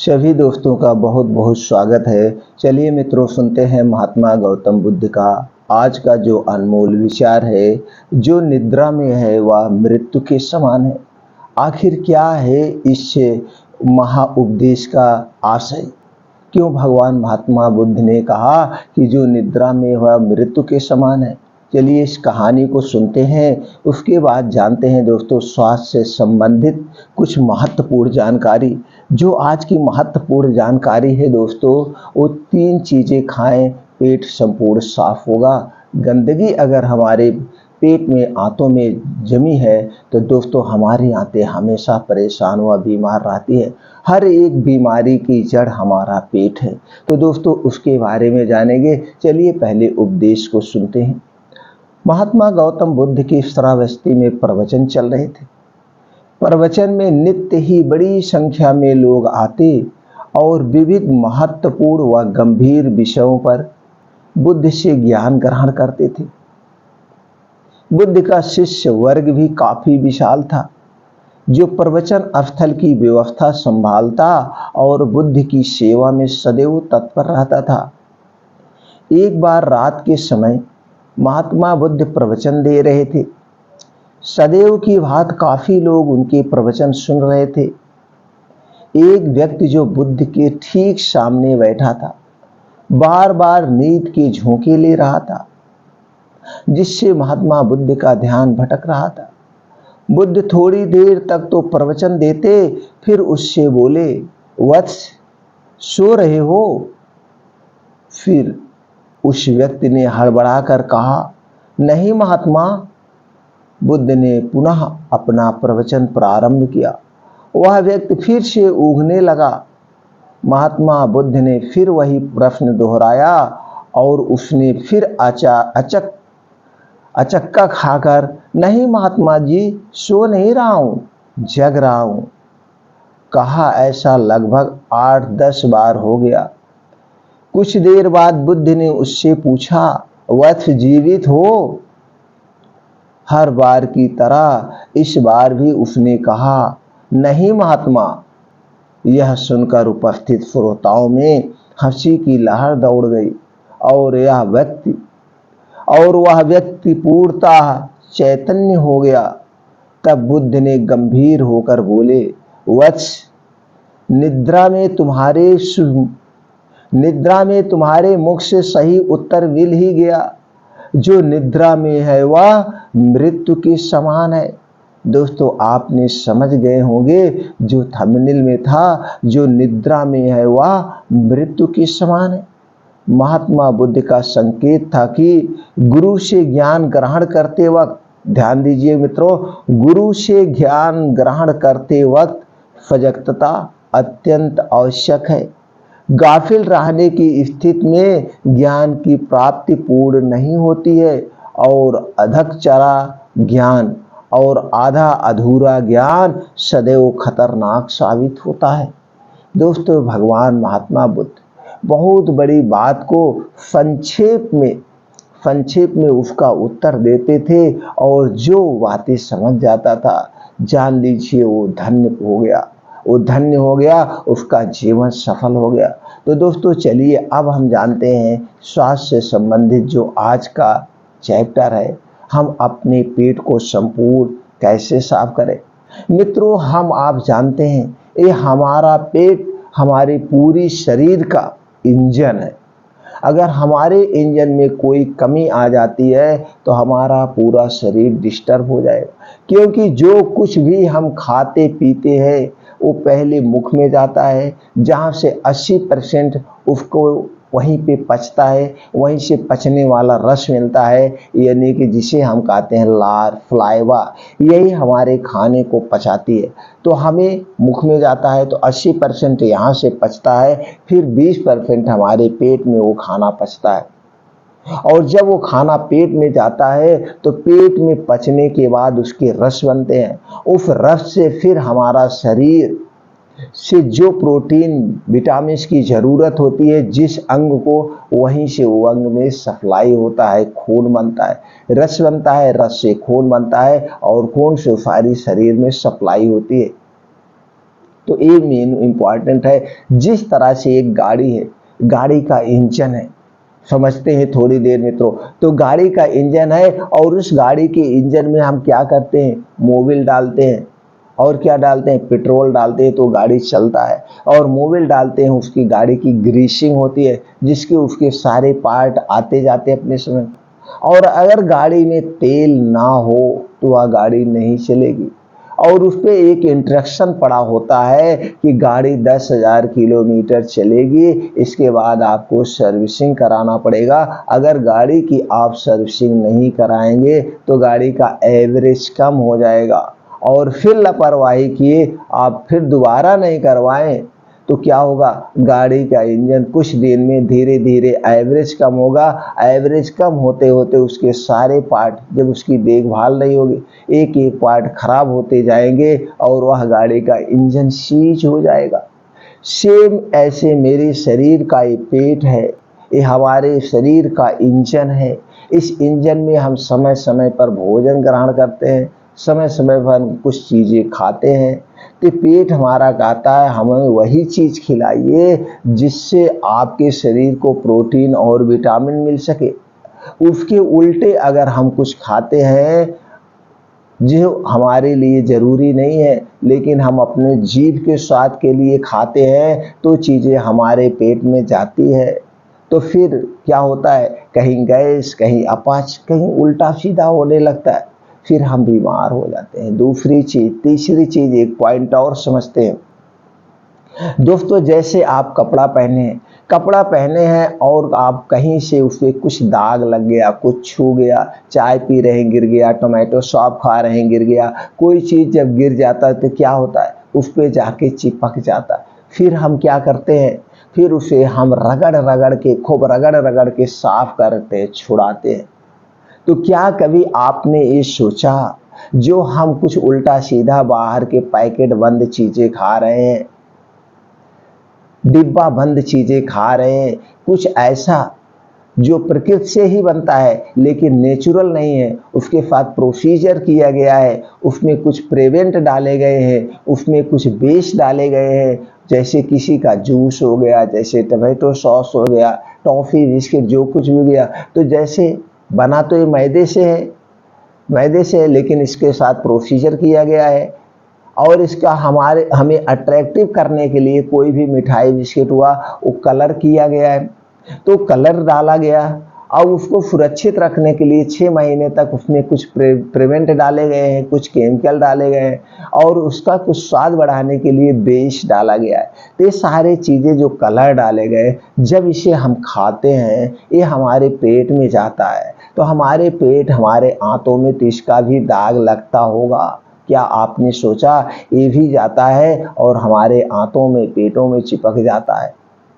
सभी दोस्तों का बहुत बहुत स्वागत है। चलिए मित्रों, सुनते हैं महात्मा गौतम बुद्ध का आज का जो अनमोल विचार है। जो निद्रा में है वह मृत्यु के समान है। आखिर क्या है इस महाउपदेश का आशय? क्यों भगवान महात्मा बुद्ध ने कहा कि जो निद्रा में वह मृत्यु के समान है? चलिए इस कहानी को सुनते हैं, उसके बाद जानते हैं दोस्तों स्वास्थ्य से संबंधित कुछ महत्वपूर्ण जानकारी। जो आज की महत्वपूर्ण जानकारी है दोस्तों, वो 3 चीज़ें खाएं, पेट संपूर्ण साफ होगा। गंदगी अगर हमारे पेट में, आंतों में जमी है तो दोस्तों हमारी आंतें हमेशा परेशान व बीमार रहती है। हर एक बीमारी की जड़ हमारा पेट है। तो दोस्तों उसके बारे में जानेंगे। चलिए पहले उपदेश को सुनते हैं। महात्मा गौतम बुद्ध की श्रावस्ती में प्रवचन चल रहे थे। प्रवचन में नित्य ही बड़ी संख्या में लोग आते और विविध महत्वपूर्ण व गंभीर विषयों पर बुद्ध से ज्ञान ग्रहण करते थे। बुद्ध का शिष्य वर्ग भी काफी विशाल था, जो प्रवचन स्थल की व्यवस्था संभालता और बुद्ध की सेवा में सदैव तत्पर रहता था। एक बार रात के समय महात्मा बुद्ध प्रवचन दे रहे थे। सदैव की भांति काफी लोग उनके प्रवचन सुन रहे थे। एक व्यक्ति जो बुद्ध के ठीक सामने बैठा था, बार बार नींद के झोंके ले रहा था, जिससे महात्मा बुद्ध का ध्यान भटक रहा था। बुद्ध थोड़ी देर तक तो प्रवचन देते, फिर उससे बोले, वत्स, सो रहे हो? फिर उस व्यक्ति ने हड़बड़ाकर कहा, नहीं महात्मा। बुद्ध ने पुनः अपना प्रवचन प्रारंभ किया। वह व्यक्ति फिर से ऊँघने लगा। महात्मा बुद्ध ने फिर वही प्रश्न दोहराया और उसने फिर अचक्का खाकर, नहीं महात्मा जी, सो नहीं रहा हूं, जग रहा हूं, कहा। ऐसा लगभग 8-10 बार हो गया। कुछ देर बाद बुद्ध ने उससे पूछा, वत्स, जीवित हो? हर बार की तरह इस बार भी उसने कहा, नहीं महात्मा। यह सुनकर उपस्थित श्रोताओं में हंसी की लहर दौड़ गई और वह व्यक्ति पूर्णतः चैतन्य हो गया। तब बुद्ध ने गंभीर होकर बोले, वत्स, निद्रा में तुम्हारे मुख से सही उत्तर मिल ही गया। जो निद्रा में है वह मृत्यु के समान है। दोस्तों आपने समझ गए होंगे जो थंबनेल में था, जो निद्रा में है वह मृत्यु के समान है। महात्मा बुद्ध का संकेत था कि गुरु से ज्ञान ग्रहण करते वक्त, ध्यान दीजिए मित्रों, गुरु से ज्ञान ग्रहण करते वक्त सजगता अत्यंत आवश्यक है। गाफिल रहने की स्थिति में ज्ञान की प्राप्ति पूर्ण नहीं होती है और अधचरा ज्ञान और आधा अधूरा ज्ञान सदैव खतरनाक साबित होता है। दोस्तों भगवान महात्मा बुद्ध बहुत बड़ी बात को संक्षेप में उसका उत्तर देते थे और जो बातें समझ जाता था, जान लीजिए वो धन्य हो गया, उसका जीवन सफल हो गया। तो दोस्तों चलिए अब हम जानते हैं स्वास्थ्य से संबंधित जो आज का चैप्टर है, हम अपने पेट को संपूर्ण कैसे साफ करें। मित्रों आप जानते हैं ये हमारा पेट हमारे पूरी शरीर का इंजन है। अगर हमारे इंजन में कोई कमी आ जाती है तो हमारा पूरा शरीर डिस्टर्ब हो जाएगा, क्योंकि जो कुछ भी हम खाते पीते हैं वो पहले मुख में जाता है, जहाँ से 80% उसको वहीं पे पचता है, वहीं से पचने वाला रस मिलता है, यानी कि जिसे हम कहते हैं लार, फ्लाइवा, यही हमारे खाने को पचाती है। तो हमें मुख में जाता है तो 80% यहाँ से पचता है, फिर 20% हमारे पेट में वो खाना पचता है। और जब वो खाना पेट में जाता है तो पेट में पचने के बाद उसके रस बनते हैं। उस रस से फिर हमारा शरीर से जो प्रोटीन विटामिन की जरूरत होती है जिस अंग को, वहीं से वो अंग में सप्लाई होता है, खून बनता है, रस बनता है, रस से खून बनता है और खून से सारी शरीर में सप्लाई होती है। तो ये मेन इम्पॉर्टेंट है। जिस तरह से एक गाड़ी है, गाड़ी का इंजन है, समझते हैं थोड़ी देर मित्रों। तो गाड़ी का इंजन है और उस गाड़ी के इंजन में हम क्या करते हैं, मोबिल डालते हैं और क्या डालते हैं, पेट्रोल डालते हैं, तो गाड़ी चलता है। और मोबिल डालते हैं, उसकी गाड़ी की ग्रीसिंग होती है जिसके उसके सारे पार्ट आते जाते हैं अपने समय। और अगर गाड़ी में तेल ना हो तो वह गाड़ी नहीं चलेगी। और उस पर एक इंस्ट्रक्शन पड़ा होता है कि गाड़ी 10,000 किलोमीटर चलेगी, इसके बाद आपको सर्विसिंग कराना पड़ेगा। अगर गाड़ी की आप सर्विसिंग नहीं कराएंगे तो गाड़ी का एवरेज कम हो जाएगा। और फिर लापरवाही किए आप, फिर दोबारा नहीं करवाएं तो क्या होगा, गाड़ी का इंजन कुछ दिन में धीरे धीरे एवरेज कम होगा। एवरेज कम होते होते उसके सारे पार्ट, जब उसकी देखभाल नहीं होगी, एक एक पार्ट खराब होते जाएंगे और वह गाड़ी का इंजन सीज हो जाएगा। सेम ऐसे मेरे शरीर का ये पेट है, ये हमारे शरीर का इंजन है। इस इंजन में हम समय समय पर भोजन ग्रहण करते हैं, समय समय पर हम कुछ चीज़ें खाते हैं। तो पेट हमारा कहता है हमें वही चीज़ खिलाइए जिससे आपके शरीर को प्रोटीन और विटामिन मिल सके। उसके उल्टे अगर हम कुछ खाते हैं जो हमारे लिए ज़रूरी नहीं है, लेकिन हम अपने जीभ के स्वाद के लिए खाते हैं, तो चीज़ें हमारे पेट में जाती है। तो फिर क्या होता है, कहीं गैस, कहीं अपच, कहीं उल्टा सीधा होने लगता है, फिर हम बीमार हो जाते हैं। दूसरी चीज़, तीसरी चीज़, एक पॉइंट और समझते हैं दोस्तों। जैसे आप कपड़ा पहने हैं और आप कहीं से उस पर कुछ दाग लग गया, कुछ छू गया, चाय पी रहे हैं गिर गया, टोमेटो सॉप खा रहे हैं गिर गया, कोई चीज़ जब गिर जाता है तो क्या होता है, उस पर जाके चिपक जाता है। फिर हम क्या करते हैं, फिर उसे हम रगड़ रगड़ के, खूब रगड़ रगड़ के साफ करते हैं, छुड़ाते हैं। तो क्या कभी आपने ये सोचा, जो हम कुछ उल्टा सीधा बाहर के पैकेट बंद चीज़ें खा रहे हैं, डिब्बा बंद चीज़ें खा रहे हैं, कुछ ऐसा जो प्रकृति से ही बनता है लेकिन नेचुरल नहीं है, उसके साथ प्रोसीजर किया गया है, उसमें कुछ प्रिवेंट डाले गए हैं, उसमें कुछ बेस डाले गए हैं, जैसे किसी का जूस हो गया, जैसे टमाटो सॉस हो गया, टॉफ़ी, बिस्किट, जो कुछ भी गया, तो जैसे बना तो ये मैदे से है, लेकिन इसके साथ प्रोसीजर किया गया है। और इसका हमें अट्रैक्टिव करने के लिए कोई भी मिठाई, बिस्किट हुआ, वो कलर किया गया है, तो कलर डाला गया। और उसको सुरक्षित रखने के लिए 6 महीने तक उसमें कुछ प्रिवेंट डाले गए हैं, कुछ केमिकल डाले गए हैं, और उसका कुछ स्वाद बढ़ाने के लिए बेस डाला गया है। तो ये सारे चीज़ें जो कलर डाले गए, जब इसे हम खाते हैं, ये हमारे पेट में जाता है, तो हमारे पेट, हमारे आंतों में तो इसका भी दाग लगता होगा। क्या आपने सोचा, ये भी जाता है और हमारे आंतों में, पेटों में चिपक जाता है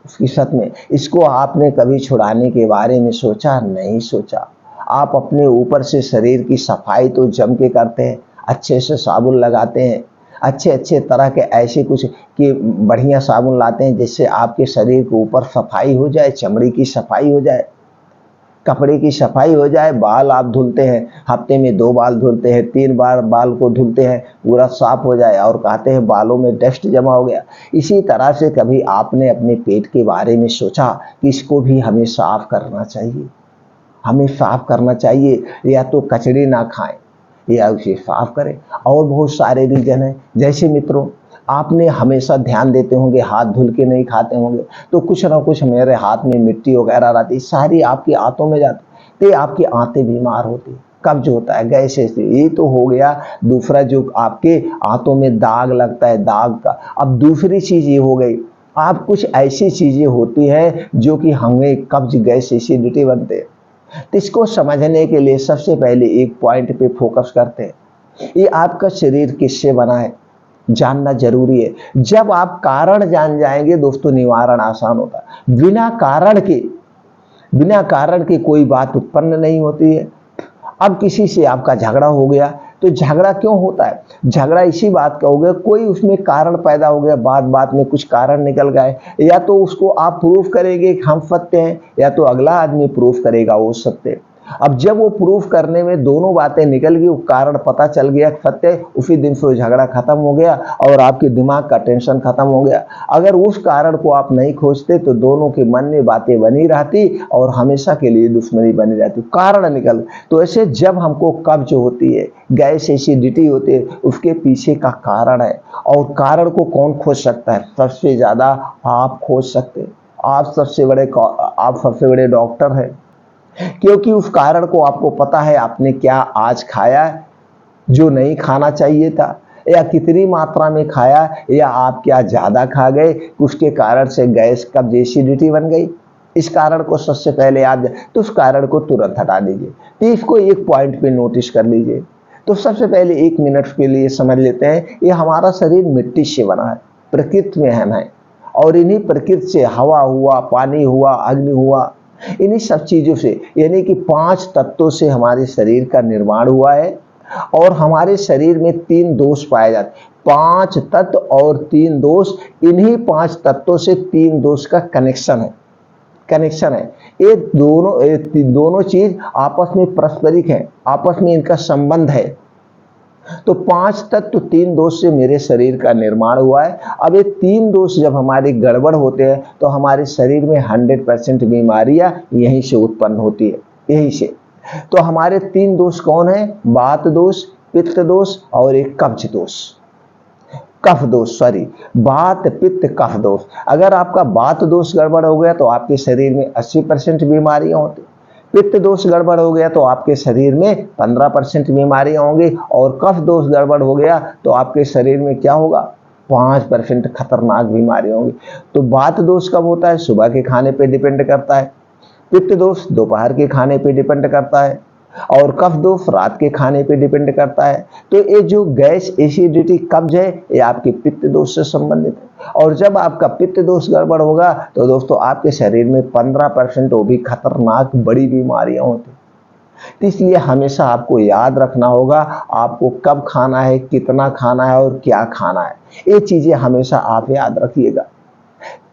उसकी सत में। इसको आपने कभी छुड़ाने के बारे में सोचा? नहीं सोचा। आप अपने ऊपर से शरीर की सफाई तो जम के करते हैं, अच्छे से साबुन लगाते हैं, अच्छे अच्छे तरह के ऐसे कुछ कि बढ़िया साबुन लाते हैं जिससे आपके शरीर के ऊपर सफाई हो जाए, चमड़ी की सफाई हो जाए, कपड़े की सफाई हो जाए। बाल आप धुलते हैं, हफ्ते में 2 बाल धुलते हैं, 3 बार बाल को धुलते हैं, पूरा साफ हो जाए, और कहते हैं बालों में डस्ट जमा हो गया। इसी तरह से कभी आपने अपने पेट के बारे में सोचा कि इसको भी हमें साफ करना चाहिए, हमें साफ करना चाहिए, या तो कचड़े ना खाएं या उसे साफ करें। और बहुत सारे रीजन हैं। जैसे मित्रों, आपने हमेशा ध्यान देते होंगे, हाथ धुल के नहीं खाते होंगे, तो कुछ ना कुछ मेरे हाथ में मिट्टी वगैरह रहती, सारी आपकी आंतों में जाती, तो आपकी आंतें बीमार होती, कब्ज होता है, गैस से। ये तो हो गया। दूसरा जो आपके आंतों में दाग लगता है, दाग का। अब दूसरी चीज़ ये हो गई, आप कुछ ऐसी चीज़ें होती हैं जो कि हमें कब्ज, गैस, एसिडिटी बनते हैं। तो इसको समझने के लिए सबसे पहले एक पॉइंट पे फोकस करते हैं, ये आपका शरीर किससे बना है जानना जरूरी है। जब आप कारण जान जाएंगे दोस्तों, निवारण आसान होता है। बिना कारण के कोई बात उत्पन्न नहीं होती है। अब किसी से आपका झगड़ा हो गया, तो झगड़ा क्यों होता है? झगड़ा इसी बात का हो गया, कोई उसमें कारण पैदा हो गया, बात में कुछ कारण निकल गए, या तो उसको आप प्रूफ करेंगे कि हम सत्य हैं, या तो अगला आदमी प्रूफ करेगा वो सत्य है। अब जब वो प्रूफ करने में दोनों बातें निकल गई, वो कारण पता चल गया सत्य, उसी दिन से वो झगड़ा खत्म हो गया और आपके दिमाग का टेंशन खत्म हो गया। अगर उस कारण को आप नहीं खोजते तो दोनों के मन में बातें बनी रहती और हमेशा के लिए दुश्मनी बनी रहती, कारण निकल। तो ऐसे जब हमको कब्ज होती है, गैस एसिडिटी होती है, उसके पीछे का कारण है। और कारण को कौन खोज सकता है? सबसे ज्यादा आप खोज सकते हैं। आप सबसे बड़े डॉक्टर हैं, क्योंकि उस कारण को आपको पता है आपने क्या आज खाया जो नहीं खाना चाहिए था, या कितनी मात्रा में खाया, या आप क्या ज्यादा खा गए, उसके कारण से गैस कब्ज एसिडिटी बन गई। इस कारण को सबसे पहले याद, तो उस कारण को तुरंत हटा दीजिए। तो इसको एक पॉइंट पे नोटिस कर लीजिए। तो सबसे पहले 1 मिनट के लिए समझ लेते हैं, ये हमारा शरीर मिट्टी से बना है, प्रकृति में हम हैं, और इन्हीं प्रकृति से हवा हुआ, पानी हुआ, अग्नि हुआ, इन्हीं सब चीजों से, यानी कि 5 तत्वों से हमारे शरीर का निर्माण हुआ है। और हमारे शरीर में 3 दोष पाए जाते हैं, 5 तत्व और 3 दोष। इन्हीं 5 तत्वों से 3 दोष का कनेक्शन है। ये दोनों चीज आपस में पारस्परिक है, आपस में इनका संबंध है। तो 5 तत्व 3 दोष से मेरे शरीर का निर्माण हुआ है। अब ये 3 दोष जब हमारे गड़बड़ होते हैं तो हमारे शरीर में 100% बीमारियां यहीं से उत्पन्न होती है, यहीं से। तो हमारे 3 दोष कौन है? वात दोष, पित्त दोष और एक कब्ज दोष, कफ दोष, सॉरी, वात पित्त कफ दोष। अगर आपका वात दोष गड़बड़ हो गया तो आपके शरीर में 80% बीमारियां होती, पित्त दोष गड़बड़ हो गया तो आपके शरीर में 15% बीमारियां होंगी, और कफ दोष गड़बड़ हो गया तो आपके शरीर में क्या होगा? 5% खतरनाक बीमारियां होंगी। तो वात दोष कब होता है? सुबह के खाने पे डिपेंड करता है। पित्त दोष दोपहर के खाने पे डिपेंड करता है, और कफ दोष रात के खाने पे डिपेंड करता है। तो ये जो गैस एसिडिटी कब्ज है, ये आपके पित्त दोष से संबंधित है। और जब आपका पित्त दोष गड़बड़ होगा तो दोस्तों आपके शरीर में 15% वो भी खतरनाक बड़ी बीमारियां होती। तो इसलिए हमेशा आपको याद रखना होगा आपको कब खाना है, कितना खाना है और क्या खाना है। ये चीजें हमेशा आप याद रखिएगा।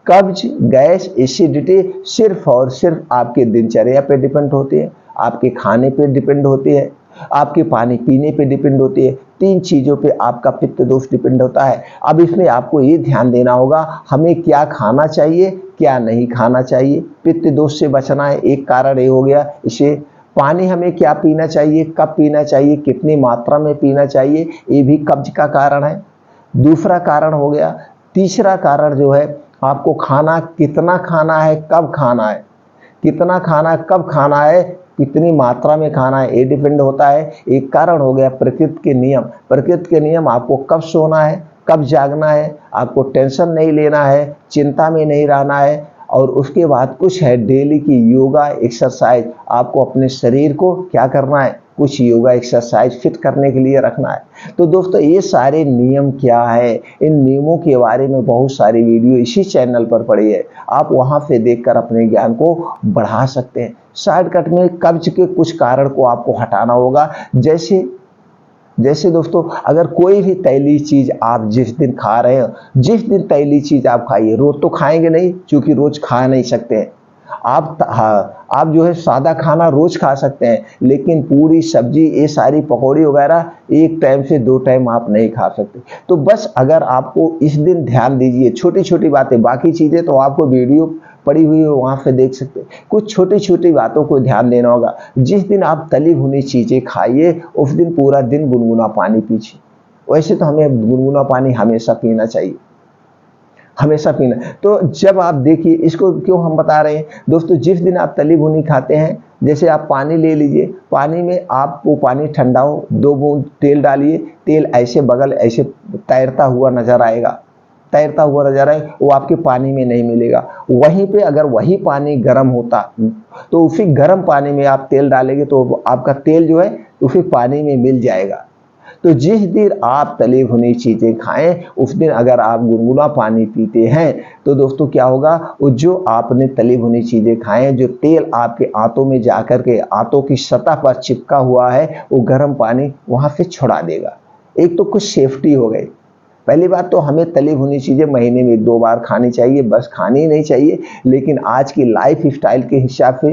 कब्ज, गैस, एसिडिटी सिर्फ और सिर्फ आपके दिनचर्या पे डिपेंड होती है, आपके खाने पे डिपेंड होती है, आपके पानी पीने पे डिपेंड होती है। 3 चीजों पे आपका पित्त दोष डिपेंड होता है। अब इसमें आपको ये ध्यान देना होगा हमें क्या खाना चाहिए, क्या नहीं खाना चाहिए। पित्त दोष से बचना है, एक कारण ये हो गया। इसे पानी हमें क्या पीना चाहिए, कब पीना चाहिए, कितनी मात्रा में पीना चाहिए, ये भी कब्ज का कारण है, दूसरा कारण हो गया। तीसरा कारण जो है, आपको खाना कितना खाना है, कब खाना है, कितना खाना, कब खाना है, कितनी मात्रा में खाना है, ये डिपेंड होता है। एक कारण हो गया प्रकृति के नियम। प्रकृति के नियम, आपको कब सोना है, कब जागना है, आपको टेंशन नहीं लेना है, चिंता में नहीं रहना है। और उसके बाद कुछ है डेली की योगा एक्सरसाइज, आपको अपने शरीर को क्या करना है, कुछ योगा एक्सरसाइज फिट करने के लिए रखना है। तो दोस्तों ये सारे नियम क्या है, इन नियमों के बारे में बहुत सारी वीडियो इसी चैनल पर पड़ी है, आप वहां से देखकर अपने ज्ञान को बढ़ा सकते हैं। शॉर्टकट में कब्ज के कुछ कारण को आपको हटाना होगा। जैसे दोस्तों, अगर कोई भी तैली चीज आप जिस दिन खा रहे हो, जिस दिन तैली चीज आप खाइए, रोज तो खाएंगे नहीं क्योंकि रोज खा नहीं सकते हैं आप जो है सादा खाना रोज खा सकते हैं, लेकिन पूरी सब्जी, ये सारी पकौड़ी वगैरह 1 टाइम से 2 टाइम आप नहीं खा सकते। तो बस अगर आपको इस दिन ध्यान दीजिए, छोटी छोटी बातें, बाकी चीजें तो आपको वीडियो पड़ी हुई है वहां से देख सकते हैं, कुछ छोटी छोटी बातों को ध्यान देना होगा। जिस दिन आप तली भुनी चीजें खाइए उस दिन पूरा दिन गुनगुना पानी पीजिए। वैसे तो हमें गुनगुना पानी हमेशा पीना चाहिए, हमेशा पीना। तो जब आप देखिए, इसको क्यों हम बता रहे हैं दोस्तों, जिस दिन आप तली भुनी खाते हैं, जैसे आप पानी ले लीजिए, पानी में आपको पानी ठंडा हो, 2 बूंद तेल डालिए, तेल ऐसे बगल ऐसे तैरता हुआ नजर आएगा, वो आपके पानी में नहीं मिलेगा। वहीं पे अगर वही पानी गर्म होता तो उसी गर्म पानी में आप तेल डालेंगे तो आपका तेल जो है उसी पानी में मिल जाएगा। तो जिस दिन आप तली भुनी चीजें खाएं उस दिन अगर आप गुनगुना पानी पीते हैं तो दोस्तों क्या होगा, वो जो आपने तली भुनी चीजें खाएं, जो तेल आपके आंतों में जाकर के आंतों की सतह पर चिपका हुआ है, वो गर्म पानी वहां से छुड़ा देगा। एक तो कुछ सेफ्टी हो गई। पहली बात तो हमें तली भुनी चीजें महीने में 1-2 बार खानी चाहिए, बस खानी ही नहीं चाहिए। लेकिन आज की लाइफ स्टाइल के हिसाब से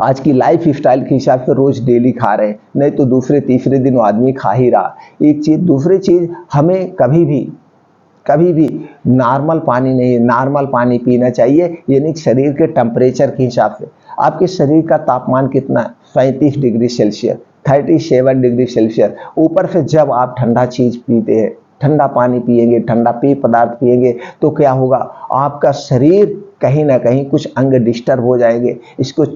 आज की लाइफ स्टाइल के हिसाब से रोज डेली खा रहे हैं, नहीं तो दूसरे तीसरे दिन वो आदमी खा ही रहा। एक चीज, दूसरी चीज, हमें कभी भी नॉर्मल पानी नहीं, नॉर्मल पानी पीना चाहिए, यानी शरीर के टेम्परेचर के हिसाब से। आपके शरीर का तापमान कितना है? 37 डिग्री सेल्सियस, 37 डिग्री सेल्सियस। ऊपर से जब आप ठंडा चीज पीते हैं, ठंडा पानी पिएंगे, ठंडा पेय पदार्थ पिएंगे, तो क्या होगा? आपका शरीर कहीं ना कहीं कुछ अंग डिस्टर्ब हो जाएंगे। इसको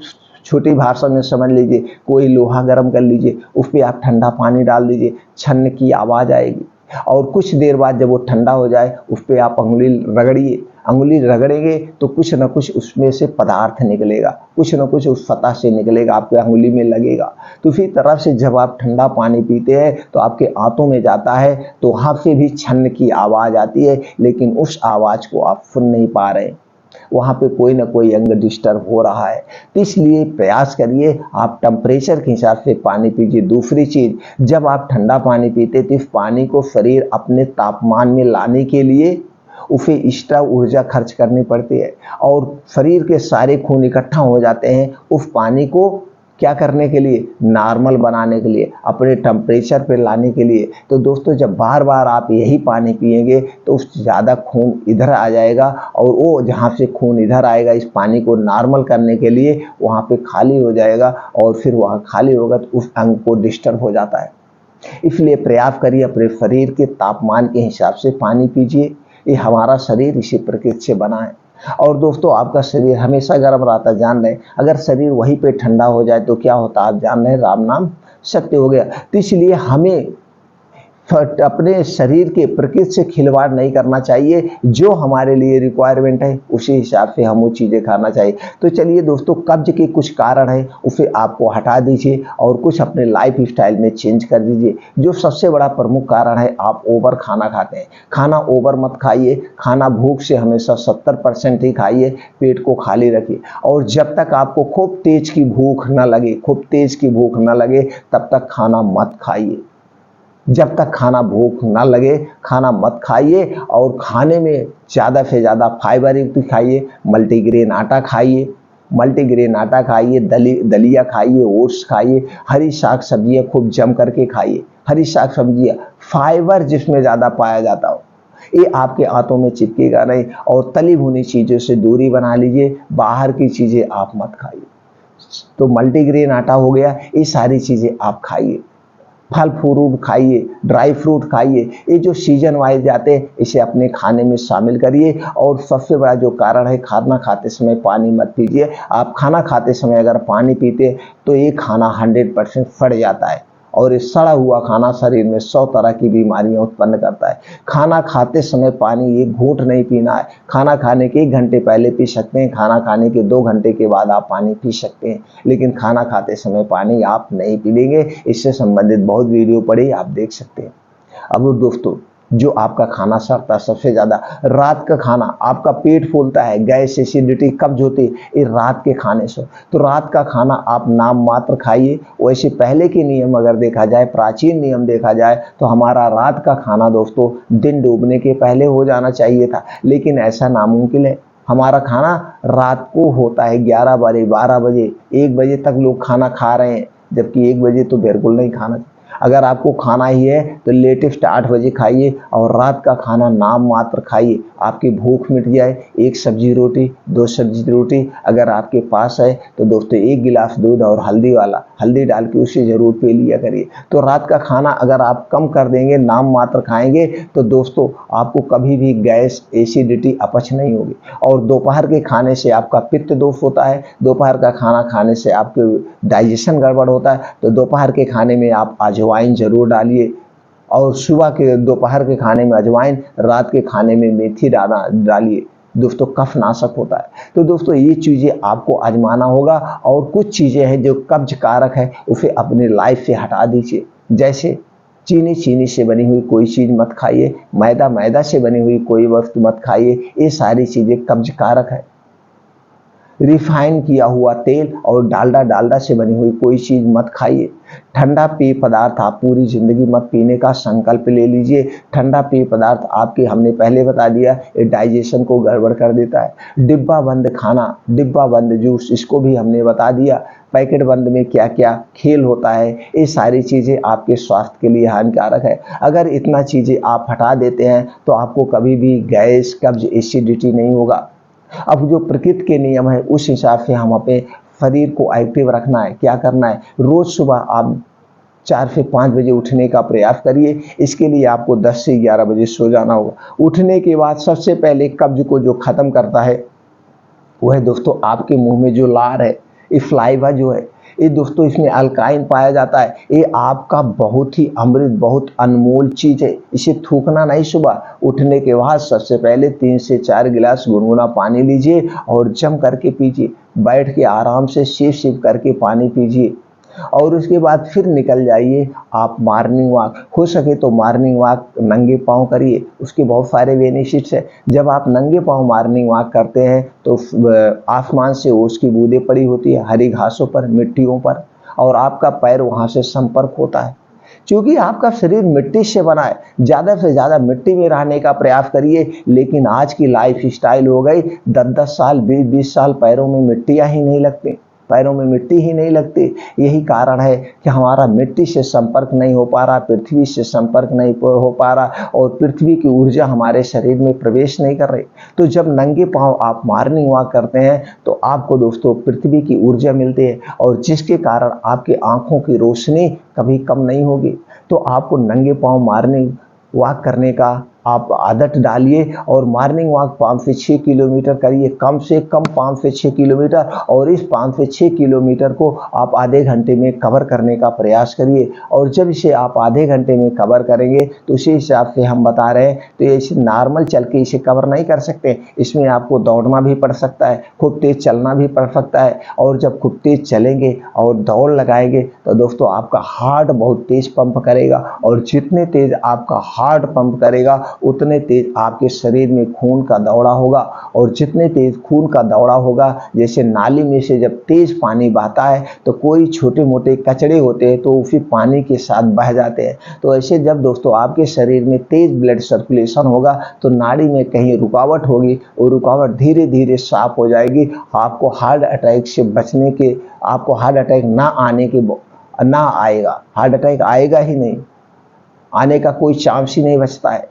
छोटी भाषा में समझ लीजिए, कोई लोहा गर्म कर लीजिए, उस पर आप ठंडा पानी डाल दीजिए, छन्न की आवाज़ आएगी, और कुछ देर बाद जब वो ठंडा हो जाए उस पर आप अंगुली रगड़िए। अंगुली रगड़ेंगे तो कुछ ना कुछ उसमें से पदार्थ निकलेगा, कुछ ना कुछ उस सतह से निकलेगा, आपके अंगुली में लगेगा। तो इसी तरह से जब आप ठंडा पानी पीते हैं तो आपके आंतों में जाता है, तो वहाँ से भी छन्न की आवाज़ आती है, लेकिन उस आवाज़ को आप सुन नहीं पा रहे, वहाँ पे कोई ना कोई अंग डिस्टर्ब हो रहा है। तो इसलिए प्रयास करिए आप टेम्परेचर के हिसाब से पानी पीजिए। दूसरी चीज, जब आप ठंडा पानी पीते तो इस पानी को शरीर अपने तापमान में लाने के लिए उसे एक्स्ट्रा ऊर्जा खर्च करनी पड़ती है, और शरीर के सारे खून इकट्ठा हो जाते हैं उस पानी को क्या करने के लिए? नॉर्मल बनाने के लिए, अपने टेम्परेचर पे लाने के लिए। तो दोस्तों, जब बार बार आप यही पानी पिएंगे तो उस ज़्यादा खून इधर आ जाएगा, और वो जहाँ से खून इधर आएगा इस पानी को नॉर्मल करने के लिए, वहाँ पे खाली हो जाएगा, और फिर वहाँ खाली होगा तो उस अंग को डिस्टर्ब हो जाता है। इसलिए प्रयास करिए अपने शरीर के तापमान के हिसाब से पानी पीजिए। ये हमारा शरीर इसी प्रकृति से बना है। और दोस्तों, आपका शरीर हमेशा गर्म रहता है, जान रहे हैं। अगर शरीर वहीं पे ठंडा हो जाए तो क्या होता है आप जान रहे हैं, राम नाम सत्य हो गया। तो इसलिए हमें अपने शरीर के प्रकृति से खिलवाड़ नहीं करना चाहिए, जो हमारे लिए रिक्वायरमेंट है उसी हिसाब से हम वो चीज़ें खाना चाहिए। तो चलिए दोस्तों, कब्ज के कुछ कारण है उसे आपको हटा दीजिए और कुछ अपने लाइफ स्टाइल में चेंज कर दीजिए। जो सबसे बड़ा प्रमुख कारण है, आप ओवर खाना खाते हैं। खाना ओवर मत खाइए, खाना भूख से हमेशा 70% ही खाइए, पेट को खाली रखिए। और जब तक आपको खूब तेज की भूख न लगे, तब तक खाना मत खाइए। जब तक खाना भूख ना लगे खाना मत खाइए, और खाने में ज़्यादा से ज़्यादा फाइबर युक्त खाइए। मल्टीग्रेन आटा खाइए, दलिया खाइए, ओट्स खाइए, हरी साग सब्जियाँ खूब जम करके खाइए। हरी साग सब्जियाँ, फाइबर जिसमें ज़्यादा पाया जाता हो, ये आपके आंतों में चिपकेगा नहीं। और तली भुनी चीज़ों से दूरी बना लीजिए, बाहर की चीज़ें आप मत खाइए। तो मल्टीग्रेन आटा हो गया, ये सारी चीज़ें आप खाइए। फल फ्रूट खाइए, ड्राई फ्रूट खाइए, ये जो सीजन वाइज जाते हैं इसे अपने खाने में शामिल करिए। और सबसे बड़ा जो कारण है, खाना खाते समय पानी मत पीजिए। आप खाना खाते समय अगर पानी पीते तो ये खाना 100% सड़ जाता है, और ये सड़ा हुआ खाना शरीर में 100 तरह की बीमारियां उत्पन्न करता है। खाना खाते समय पानी एक घूंट नहीं पीना है। खाना खाने के 1 घंटे पहले पी सकते हैं, खाना खाने के 2 घंटे के बाद आप पानी पी सकते हैं, लेकिन खाना खाते समय पानी आप नहीं पीएंगे। इससे संबंधित बहुत वीडियो पड़े, आप देख सकते हैं। अब दोस्तों, जो आपका खाना सड़ता है सबसे ज्यादा रात का खाना, आपका पेट फूलता है, गैस एसिडिटी कब्ज होती है, ये रात के खाने से। तो रात का खाना आप नाम मात्र खाइए। वैसे पहले के नियम अगर देखा जाए, प्राचीन नियम देखा जाए, तो हमारा रात का खाना दोस्तों दिन डूबने के पहले हो जाना चाहिए था, लेकिन ऐसा नामुमकिन है। हमारा खाना रात को होता है 11 बजे, 12 बजे, 1 बजे तक लोग खाना खा रहे हैं, जबकि 1 बजे तो बिल्कुल नहीं खाना। अगर आपको खाना ही है तो लेटेस्ट 8 बजे खाइए, और रात का खाना नाम मात्र खाइए। आपकी भूख मिट जाए, 1 सब्जी रोटी, 2 सब्जी रोटी अगर आपके पास है तो दोस्तों 1 गिलास दूध और हल्दी डाल के उसे जरूर पी लिया करिए। तो रात का खाना अगर आप कम कर देंगे, नाम मात्र खाएंगे, तो दोस्तों आपको कभी भी गैस एसिडिटी अपच नहीं होगी। और दोपहर के खाने से आपका पित्त दोष होता है, दोपहर का खाना खाने से आपके डाइजेशन गड़बड़ होता है। तो दोपहर के खाने में आप अजवाइन जरूर डालिए, और सुबह के दोपहर के खाने में अजवाइन, रात के खाने में मेथी डालिए। दोस्तों कफ नाशक होता है। तो दोस्तों ये चीज़ें आपको आजमाना होगा, और कुछ चीज़ें हैं जो कब्ज कारक है उसे अपने लाइफ से हटा दीजिए। जैसे चीनी से बनी हुई कोई चीज़ मत खाइए, मैदा से बनी हुई कोई वस्तु मत खाइए, ये सारी चीज़ें कब्ज कारक है। रिफाइन किया हुआ तेल और डालडा से बनी हुई कोई चीज़ मत खाइए। ठंडा पेय पदार्थ आप पूरी ज़िंदगी मत पीने का संकल्प ले लीजिए। ठंडा पेय पदार्थ आपके, हमने पहले बता दिया, ये डाइजेशन को गड़बड़ कर देता है। डिब्बा बंद खाना, डिब्बा बंद जूस, इसको भी हमने बता दिया। पैकेट बंद में क्या क्या खेल होता है, ये सारी चीज़ें आपके स्वास्थ्य के लिए हानिकारक है। अगर इतना चीज़ें आप हटा देते हैं तो आपको कभी भी गैस, कब्ज, एसिडिटी नहीं होगा। अब जो प्रकृति के नियम है उस हिसाब से हम अपने शरीर को एक्टिव रखना है। क्या करना है, रोज़ सुबह आप 4 से 5 बजे उठने का प्रयास करिए। इसके लिए आपको 10 से 11 बजे सो जाना होगा। उठने के बाद सबसे पहले कब्ज को जो ख़त्म करता है वो है दोस्तों आपके मुंह में जो लार है, ये फ्लाइवा जो है, ये दोस्तों इसमें अल्काइन पाया जाता है। ये आपका बहुत ही अमृत, बहुत अनमोल चीज़ है। इसे थूकना नहीं। सुबह उठने के बाद सबसे पहले 3 से 4 गिलास गुनगुना पानी लीजिए और जम करके पीजिए। बैठ के आराम से सिप सिप करके पानी पीजिए और उसके बाद फिर निकल जाइए आप मॉर्निंग वॉक। हो सके तो मॉर्निंग वॉक नंगे पाँव करिए, उसके बहुत सारे बेनिफिट्स हैं। जब आप नंगे पाँव मॉर्निंग वॉक करते हैं तो आसमान से ओस की बूंदें पड़ी होती है, हरी घासों पर, मिट्टियों पर, और आपका पैर वहाँ से संपर्क होता है। क्योंकि आपका शरीर मिट्टी से बना है, ज़्यादा से ज़्यादा मिट्टी में रहने का प्रयास करिए। लेकिन आज की लाइफ स्टाइल हो गई 10-10 साल, 20-20 साल पैरों में मिट्टियाँ ही नहीं लगती, पैरों में मिट्टी ही नहीं लगती। यही कारण है कि हमारा मिट्टी से संपर्क नहीं हो पा रहा, पृथ्वी से संपर्क नहीं हो पा रहा और पृथ्वी की ऊर्जा हमारे शरीर में प्रवेश नहीं कर रही। तो जब नंगे पांव आप मॉर्निंग वॉक करते हैं तो आपको दोस्तों पृथ्वी की ऊर्जा मिलती है और जिसके कारण आपकी आंखों की रोशनी कभी कम नहीं होगी। तो आपको नंगे पांव मॉर्निंग वॉक करने का आप आदत डालिए और मॉर्निंग वॉक 5 से 6 किलोमीटर करिए, कम से कम 5 से 6 किलोमीटर। और इस 5 से 6 किलोमीटर को आप आधे घंटे में कवर करने का प्रयास करिए। और जब इसे आप आधे घंटे में कवर करेंगे तो उसी हिसाब से हम बता रहे हैं, तो इसे नॉर्मल चल के इसे कवर नहीं कर सकते। इसमें आपको दौड़ना भी पड़ सकता है, खूब तेज़ चलना भी पड़ सकता है। और जब खूब तेज़ चलेंगे और दौड़ लगाएंगे तो दोस्तों आपका हार्ट बहुत तेज़ पंप करेगा और जितने तेज़ आपका हार्ट पंप करेगा उतने तेज आपके शरीर में खून का दौड़ा होगा। और जितने तेज खून का दौड़ा होगा, जैसे नाली में से जब तेज पानी बहता है तो कोई छोटे मोटे कचड़े होते हैं तो उसी पानी के साथ बह जाते हैं। तो ऐसे जब दोस्तों आपके शरीर में तेज ब्लड सर्कुलेशन होगा तो नाड़ी में कहीं रुकावट होगी और रुकावट धीरे धीरे साफ हो जाएगी। आपको हार्ट अटैक से बचने के, आपको हार्ट अटैक ना आएगा, हार्ट अटैक आएगा ही नहीं, आने का कोई चांस ही नहीं बचता है।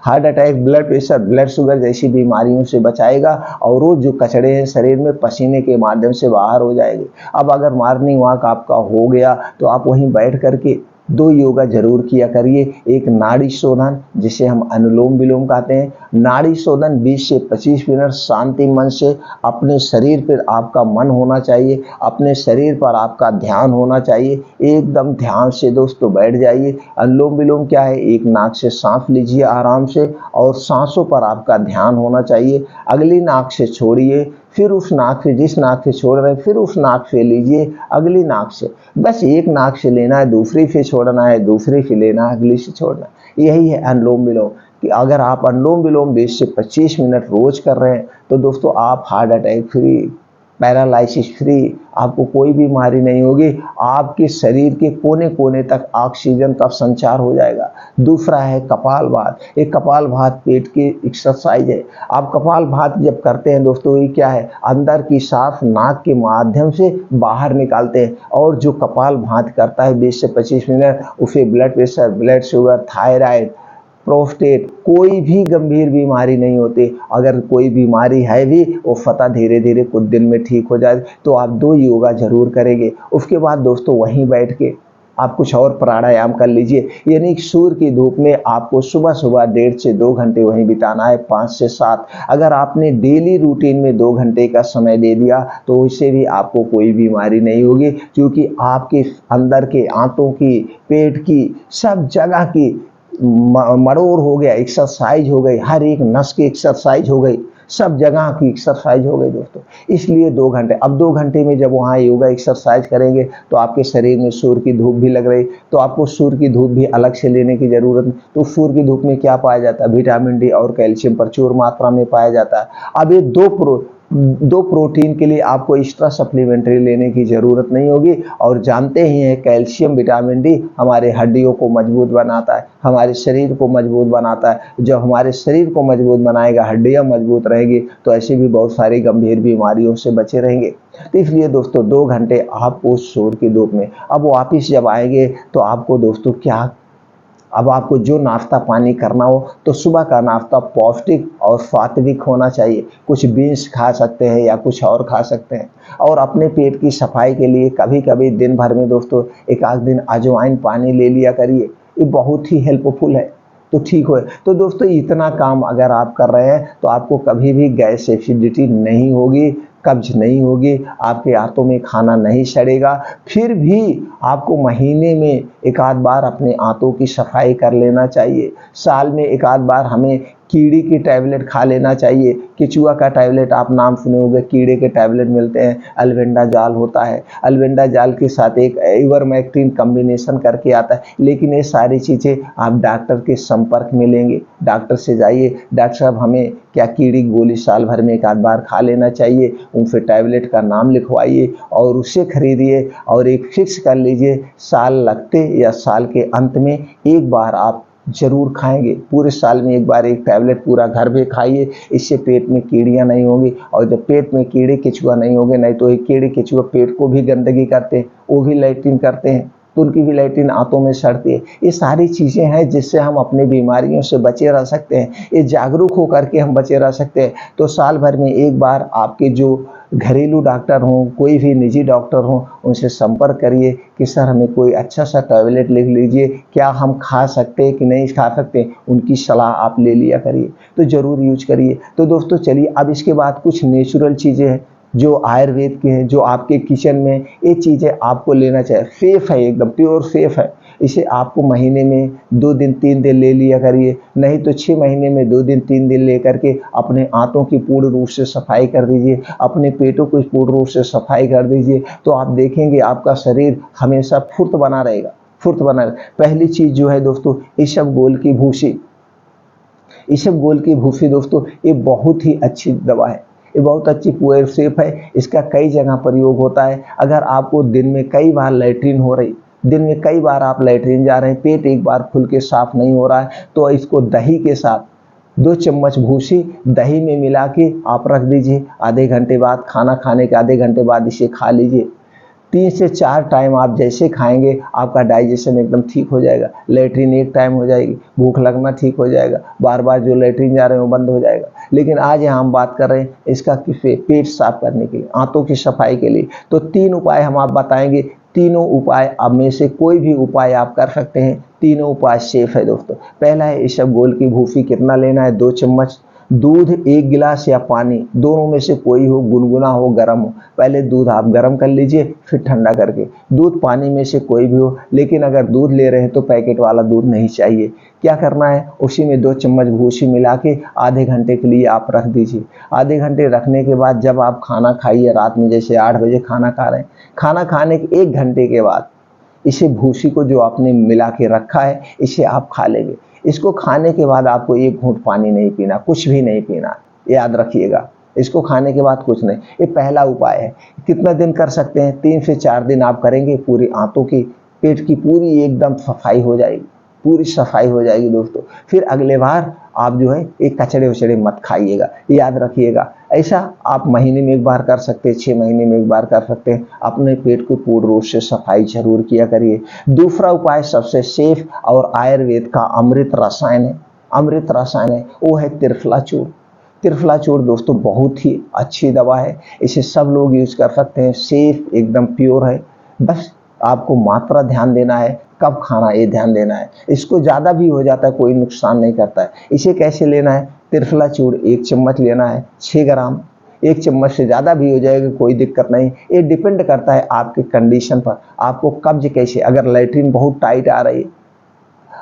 Heart attack, blood pressure, blood sugar जैसी बीमारियों से बचाएगा और वो जो कचड़े हैं शरीर में पसीने के माध्यम से बाहर हो जाएंगे। अब अगर मॉर्निंग वॉक आपका हो गया तो आप वहीं बैठ करके 2 योगा जरूर किया करिए। एक नाड़ी शोधन जिसे हम अनुलोम विलोम कहते हैं। नाड़ी शोधन 20 से 25 मिनट शांति मन से, अपने शरीर पर आपका मन होना चाहिए, अपने शरीर पर आपका ध्यान होना चाहिए। एकदम ध्यान से दोस्तों बैठ जाइए। अनुलोम विलोम क्या है, एक नाक से सांस लीजिए आराम से और सांसों पर आपका ध्यान होना चाहिए। अगली नाक से छोड़िए, फिर उस नाक से, जिस नाक से छोड़ रहे हैं फिर उस नाक से लीजिए, अगली नाक से। बस एक नाक से लेना है, दूसरी से छोड़ना है, दूसरी से लेना है, अगली से छोड़ना है। यही है अनुलोम विलोम। कि अगर आप अनुलोम विलोम 20 से 25 मिनट रोज कर रहे हैं तो दोस्तों आप heart attack free, paralysis free, आपको कोई बीमारी नहीं होगी। आपके शरीर के कोने कोने तक ऑक्सीजन का संचार हो जाएगा। दूसरा है कपालभात। एक कपालभात पेट की एक्सरसाइज है। आप कपालभात जब करते हैं दोस्तों, ये क्या है, अंदर की सांस नाक के माध्यम से बाहर निकालते हैं। और जो कपालभात करता है 20 से 25 मिनट, उसे blood pressure, blood sugar, thyroid, prostate, कोई भी गंभीर बीमारी नहीं होती। अगर कोई बीमारी है भी वो फता धीरे धीरे कुछ दिन में ठीक हो जाए। तो आप 2 योगा जरूर करेंगे। उसके बाद दोस्तों वहीं बैठ के आप कुछ और प्राणायाम कर लीजिए। यानी सूर्य की धूप में आपको सुबह सुबह 1.5 से 2 घंटे वहीं बिताना है, 5 से 7। अगर आपने डेली रूटीन में 2 घंटे का समय दे दिया तो इससे भी आपको कोई बीमारी नहीं होगी। क्योंकि आपके अंदर के आंतों की, पेट की, सब जगह की मरोड़ हो गया, एक्सरसाइज हो गई, हर एक नस की एक्सरसाइज हो गई, सब जगह की एक्सरसाइज हो गई दोस्तों। इसलिए 2 घंटे, अब 2 घंटे में जब वहाँ योगा एक्सरसाइज करेंगे तो आपके शरीर में सूर्य की धूप भी लग रही, तो आपको सूर्य की धूप भी अलग से लेने की जरूरत नहीं। तो सूर्य की धूप में क्या पाया जाता है, विटामिन डी और कैल्शियम प्रचुर मात्रा में पाया जाता है। अब ये दो दो प्रोटीन के लिए आपको एक्स्ट्रा सप्लीमेंट्री लेने की ज़रूरत नहीं होगी। और जानते ही हैं कैल्शियम विटामिन डी हमारे हड्डियों को मजबूत बनाता है, हमारे शरीर को मजबूत बनाता है। जब हमारे शरीर को मजबूत बनाएगा, हड्डियां मजबूत रहेगी, तो ऐसी भी बहुत सारी गंभीर बीमारियों से बचे रहेंगे। तो इसलिए दोस्तों 2 घंटे आपको सूर्य की धूप में, अब वापिस जब आएंगे तो आपको दोस्तों क्या, अब आपको जो नाश्ता पानी करना हो तो सुबह का नाश्ता पौष्टिक और सात्विक होना चाहिए। कुछ बीन्स खा सकते हैं या कुछ और खा सकते हैं। और अपने पेट की सफाई के लिए कभी कभी दिन भर में दोस्तों एक आध दिन अजवाइन पानी ले लिया करिए, ये बहुत ही हेल्पफुल है, तो ठीक हो। तो दोस्तों इतना काम अगर आप कर रहे हैं तो आपको कभी भी गैस एसिडिटी नहीं होगी, कब्ज नहीं होगी, आपके आंतों में खाना नहीं सड़ेगा। फिर भी आपको महीने में एक आध बार अपने आंतों की सफाई कर लेना चाहिए। साल में एक आध बार हमें कीड़ी की टैबलेट खा लेना चाहिए। केचुआ का टैबलेट आप नाम सुने होंगे, कीड़े के टैबलेट मिलते हैं, अल्बेंडाजॉल होता है, अल्बेंडाजॉल के साथ एक इवरमेक्टिन कॉम्बिनेशन करके आता है। लेकिन ये सारी चीज़ें आप डॉक्टर के संपर्क में लेंगे, डॉक्टर से जाइए, डॉक्टर साहब हमें क्या कीड़ी गोली साल भर में एक आध बार खा लेना चाहिए, उनसे टैबलेट का नाम लिखवाइए और उसे खरीदिए और एक फिक्स कर लीजिए, साल लगते या साल के अंत में एक बार आप जरूर खाएंगे। पूरे साल में एक बार एक टैबलेट पूरा घर में खाइए, इससे पेट में कीड़ियां नहीं होंगी। और जब पेट में कीड़े केचुआ नहीं होंगे, नहीं तो ये कीड़े केचुआ पेट को भी गंदगी करते हैं, वो भी लैट्रिन करते हैं, तो उनकी भी लैट्रिन आंतों में सड़ती है। ये सारी चीज़ें हैं जिससे हम अपनी बीमारियों से बचे रह सकते हैं, ये जागरूक होकर के हम बचे रह सकते हैं। तो साल भर में एक बार आपके जो घरेलू डॉक्टर हों, कोई भी निजी डॉक्टर हों, उनसे संपर्क करिए कि सर हमें कोई अच्छा सा टैबलेट लिख लीजिए, क्या हम खा सकते हैं कि नहीं खा सकते, उनकी सलाह आप ले लिया करिए, तो ज़रूर यूज करिए। तो दोस्तों चलिए अब इसके बाद कुछ नेचुरल चीज़ें हैं जो आयुर्वेद के हैं, जो आपके किचन में ये चीज़ें आपको लेना चाहिए। सेफ है, एकदम प्योर सेफ है। इसे आपको महीने में 2 दिन 3 दिन ले लिया करिए, नहीं तो 6 महीने में 2 दिन 3 दिन ले करके अपने आंतों की पूर्ण रूप से सफाई कर दीजिए, अपने पेटों की पूर्ण रूप से सफाई कर दीजिए, तो आप देखेंगे आपका शरीर हमेशा फुर्त बना रहेगा, फुर्त बना रहेगा। पहली चीज़ जो है दोस्तों इसबगोल की भूसी, इसबगोल की भूसी दोस्तों ये बहुत ही अच्छी दवा है, ये बहुत अच्छी प्योर सेफ है। इसका कई जगह प्रयोग होता है। अगर आपको दिन में कई बार लैट्रिन हो रही, दिन में कई बार आप लैट्रिन जा रहे हैं, पेट एक बार खुल के साफ नहीं हो रहा है, तो इसको दही के साथ 2 चम्मच भूसी दही में मिला के आप रख दीजिए। आधे घंटे बाद, खाना खाने के आधे घंटे बाद इसे खा लीजिए। 3 से 4 टाइम आप जैसे खाएंगे आपका डाइजेशन एकदम ठीक हो जाएगा, लैट्रिन एक टाइम हो जाएगी, भूख लगना ठीक हो जाएगा, बार बार जो लैट्रिन जा रहे हैं वो बंद हो जाएगा। लेकिन आज यहाँ हम बात कर रहे हैं इसका किसे पेट साफ करने के लिए, आंतों की सफाई के लिए। तो 3 उपाय हम आप बताएंगे, तीनों उपाय अब में से कोई भी उपाय आप कर सकते हैं, तीनों उपाय सेफ है दोस्तों। पहला है इसबगोल की भूसी, कितना लेना है, 2 चम्मच। दूध 1 गिलास या पानी, दोनों में से कोई हो, गुनगुना हो गर्म हो। पहले दूध आप गर्म कर लीजिए, फिर ठंडा करके, दूध पानी में से कोई भी हो, लेकिन अगर दूध ले रहे हैं तो पैकेट वाला दूध नहीं चाहिए। क्या करना है, उसी में 2 चम्मच भूसी मिला के आधे घंटे के लिए आप रख दीजिए। आधे घंटे रखने के बाद जब आप खाना खाइए, रात में जैसे 8 बजे खाना खा रहे हैं, खाना खाने के 1 घंटे के बाद इसे भूसी को जो आपने मिला के रखा है इसे आप खा लेंगे। इसको खाने के बाद आपको 1 घूंट पानी नहीं पीना, कुछ भी नहीं पीना, याद रखिएगा। इसको खाने के बाद कुछ नहीं, ये पहला उपाय है। कितना दिन कर सकते हैं, 3 से 4 दिन आप करेंगे, पूरी आंतों की, पेट की पूरी एकदम सफाई हो जाएगी, पूरी सफाई हो जाएगी दोस्तों। फिर अगले बार आप जो है एक कचड़े उचड़े मत खाइएगा, याद रखिएगा। ऐसा आप महीने में एक बार कर सकते हैं, 6 महीने में एक बार कर सकते हैं। अपने पेट को पूर्ण रूप से सफाई जरूर किया करिए। दूसरा उपाय सबसे सेफ और आयुर्वेद का अमृत रसायन है, अमृत रसायन है, वो है त्रिफला चूर्ण। त्रिफला चूर्ण दोस्तों बहुत ही अच्छी दवा है, इसे सब लोग यूज कर सकते हैं, सेफ एकदम प्योर है। बस आपको मात्रा ध्यान देना है, कब खाना ये ध्यान देना है। इसको ज़्यादा भी हो जाता है कोई नुकसान नहीं करता है। इसे कैसे लेना है, त्रिफला चूर्ण 1 चम्मच लेना है, 6 ग्राम। 1 चम्मच से ज़्यादा भी हो जाएगा कोई दिक्कत नहीं, ये डिपेंड करता है आपके कंडीशन पर, आपको कब्ज कैसे, अगर लैट्रिन बहुत टाइट आ रही है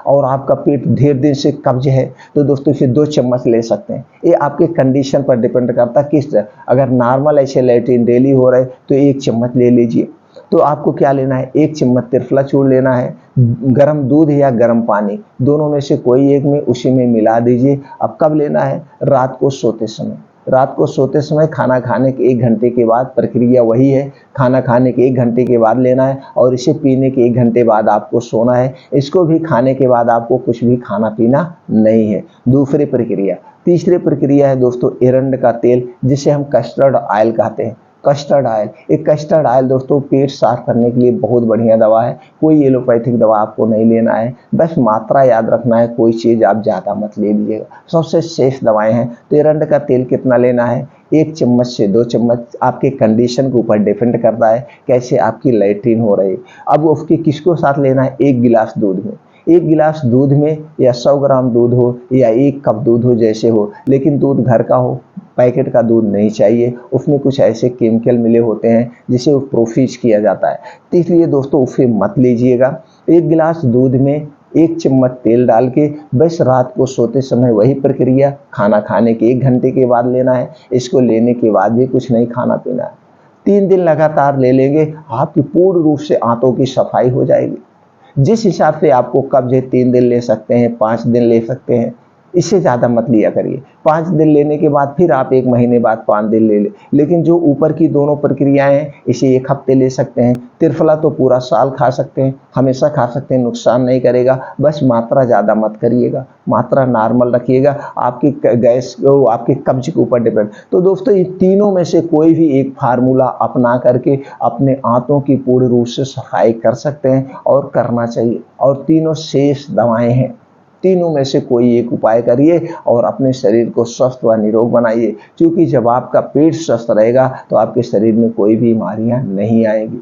और आपका पेट ढेर दिन से कब्ज है तो दोस्तों इसे 2 चम्मच ले सकते हैं। ये आपके कंडीशन पर डिपेंड करता है किस तरह, अगर नॉर्मल ऐसे लैट्रिन डेली हो रहे तो 1 चम्मच ले लीजिए। तो आपको क्या लेना है, 1 चम्मच त्रिफला चूर्ण लेना है, गर्म दूध या गर्म पानी, दोनों में से कोई एक में उसी में मिला दीजिए। अब कब लेना है, रात को सोते समय, रात को सोते समय खाना खाने के 1 घंटे के बाद प्रक्रिया वही है। खाना खाने के 1 घंटे के बाद लेना है और इसे पीने के 1 घंटे बाद आपको सोना है। इसको भी खाने के बाद आपको कुछ भी खाना पीना नहीं है। दूसरी प्रक्रिया। तीसरी प्रक्रिया है दोस्तों एरंड का तेल, जिसे हम कस्टर्ड ऑयल कहते हैं। कस्टर्ड ऑयल, एक कस्टर्ड ऑयल दोस्तों पेट साफ करने के लिए बहुत बढ़िया दवा है। कोई एलोपैथिक दवा आपको नहीं लेना है, बस मात्रा याद रखना है, कोई चीज़ आप ज़्यादा मत ले लीजिएगा। सबसे सेफ दवाएं हैं। तो एरंड का तेल कितना लेना है? 1 चम्मच से 2 चम्मच, आपके कंडीशन के ऊपर डिपेंड करता है कैसे आपकी लैट्रिन हो रही। अब उसके किसको साथ लेना है? 1 गिलास दूध में। 1 गिलास दूध में या 100 ग्राम दूध हो या 1 कप दूध हो, जैसे हो, लेकिन दूध घर का हो, पैकेट का दूध नहीं चाहिए। उसमें कुछ ऐसे केमिकल मिले होते हैं जिसे प्रोसीज किया जाता है, तो इसलिए दोस्तों उसे मत लीजिएगा। 1 गिलास दूध में 1 चम्मच तेल डाल के बस रात को सोते समय वही प्रक्रिया खाना खाने के 1 घंटे के बाद लेना है। इसको लेने के बाद भी कुछ नहीं खाना पीना है। 3 दिन लगातार ले लेंगे, आपकी पूर्ण रूप से आंतों की सफाई हो जाएगी। जिस हिसाब से आपको कब्ज है 3 दिन ले सकते हैं, 5 दिन ले सकते हैं, इससे ज़्यादा मत लिया करिए। 5 दिन लेने के बाद फिर आप 1 महीने बाद 5 दिन ले लें। लेकिन जो ऊपर की दोनों प्रक्रियाएं हैं, इसे 1 हफ्ते ले सकते हैं। त्रिफला तो पूरा साल खा सकते हैं, हमेशा खा सकते हैं, नुकसान नहीं करेगा। बस मात्रा ज़्यादा मत करिएगा, मात्रा नॉर्मल रखिएगा। आपकी गैस आपके कब्ज के ऊपर डिपेंड। तो दोस्तों ये तीनों में से कोई भी एक फार्मूला अपना करके अपने आंतों की पूर्ण रूप से सफाई कर सकते हैं और करना चाहिए। और तीनों शेष दवाएं हैं, तीनों में से कोई एक उपाय करिए और अपने शरीर को स्वस्थ व निरोग बनाइए। क्योंकि जब आपका पेट स्वस्थ रहेगा तो आपके शरीर में कोई बीमारियां नहीं आएगी।